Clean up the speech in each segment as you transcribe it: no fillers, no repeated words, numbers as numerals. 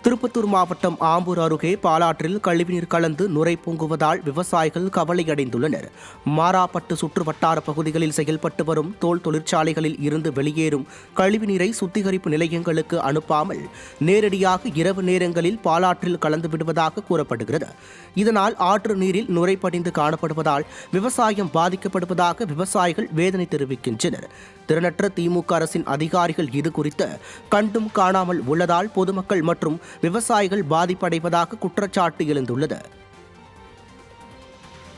திருப்பத்தூர் மாவட்டம் ஆம்பூர் அருகே பாலாற்றில் கழிவுநீர் கலந்து நுரை பொங்குவதால் விவசாயிகள் கவலையடைந்துள்ளனர். மாராப்பட்டு சுற்று வட்டார பகுதிகளில் செயல்பட்டு வரும் தோல் தொழிற்சாலைகளில் இருந்து வெளியேறும் கழிவுநீரை சுத்திகரிப்பு நிலையங்களுக்கு அனுப்பாமல் நேரடியாக இரவு நேரங்களில் பாலாற்றில் கலந்து விடுவதாக கூறப்படுகிறது. இதனால் ஆற்று நீரில் நுரை படிந்து காணப்படுவதால் விவசாயம் பாதிக்கப்படுவதாக விவசாயிகள் வேதனை தெரிவிக்கின்றனர். திறனற்ற திமுக அரசின் அதிகாரிகள் இது குறித்து கண்டும் காணாமல் உள்ளதால் பொதுமக்கள் மற்றும் விவசாயிகள் பாதிப்படைவதாக குற்றச்சாட்டு எழுந்துள்ளது.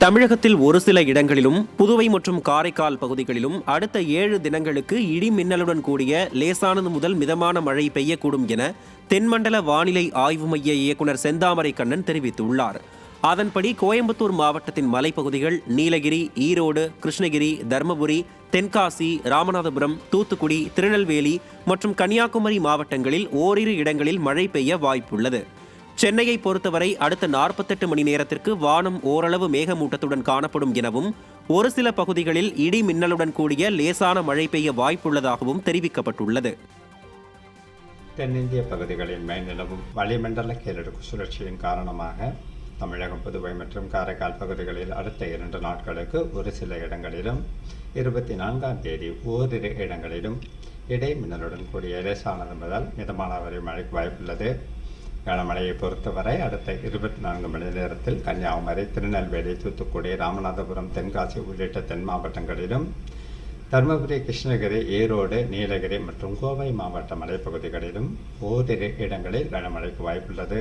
தமிழகத்தில் ஒரு சில இடங்களிலும் புதுவை மற்றும் காரைக்கால் பகுதிகளிலும் அடுத்த 7 தினங்களுக்கு இடி மின்னலுடன் கூடிய லேசானது முதல் மிதமான மழை பெய்யக்கூடும் என தென்மண்டல வானிலை ஆய்வு மைய இயக்குநர் செந்தாமரை கண்ணன் தெரிவித்துள்ளார். அதன்படி கோயம்புத்தூர் மாவட்டத்தின் மலைப்பகுதிகள், நீலகிரி, ஈரோடு, கிருஷ்ணகிரி, தருமபுரி, தென்காசி, ராமநாதபுரம், தூத்துக்குடி, திருநெல்வேலி மற்றும் கன்னியாகுமரி மாவட்டங்களில் ஓரிரு இடங்களில் மழை பெய்ய வாய்ப்புள்ளது. சென்னையை பொறுத்தவரை அடுத்த 48 மணி நேரத்திற்கு வானம் ஓரளவு மேகமூட்டத்துடன் காணப்படும் எனவும் ஒரு சில பகுதிகளில் இடி மின்னலுடன் கூடிய லேசான மழை பெய்ய வாய்ப்புள்ளதாகவும் தெரிவிக்கப்பட்டுள்ளது. தென்னிந்திய பகுதிகளில் மேல்நிலவும் வளிமண்டல கீழடுக்கு சுழற்சியின் காரணமாக தமிழகம், புதுவை மற்றும் காரைக்கால் பகுதிகளில் அடுத்த 2 நாட்களுக்கு ஒரு சில இடங்களிலும் 24ஆம் தேதி ஓரிரு இடங்களிலும் இடை மின்னலுடன் கூடிய லேசானது முதல் மிதமான வரை மழைக்கு வாய்ப்புள்ளது. கனமழையை பொறுத்தவரை அடுத்த 24 மணி நேரத்தில் கன்னியாகுமரி, திருநெல்வேலி, தூத்துக்குடி, ராமநாதபுரம், தென்காசி உள்ளிட்ட தென் மாவட்டங்களிலும், தருமபுரி, கிருஷ்ணகிரி, ஈரோடு, நீலகிரி மற்றும் கோவை மாவட்ட மலைப்பகுதிகளிலும் ஓரிரு இடங்களில் கனமழைக்கு வாய்ப்புள்ளது.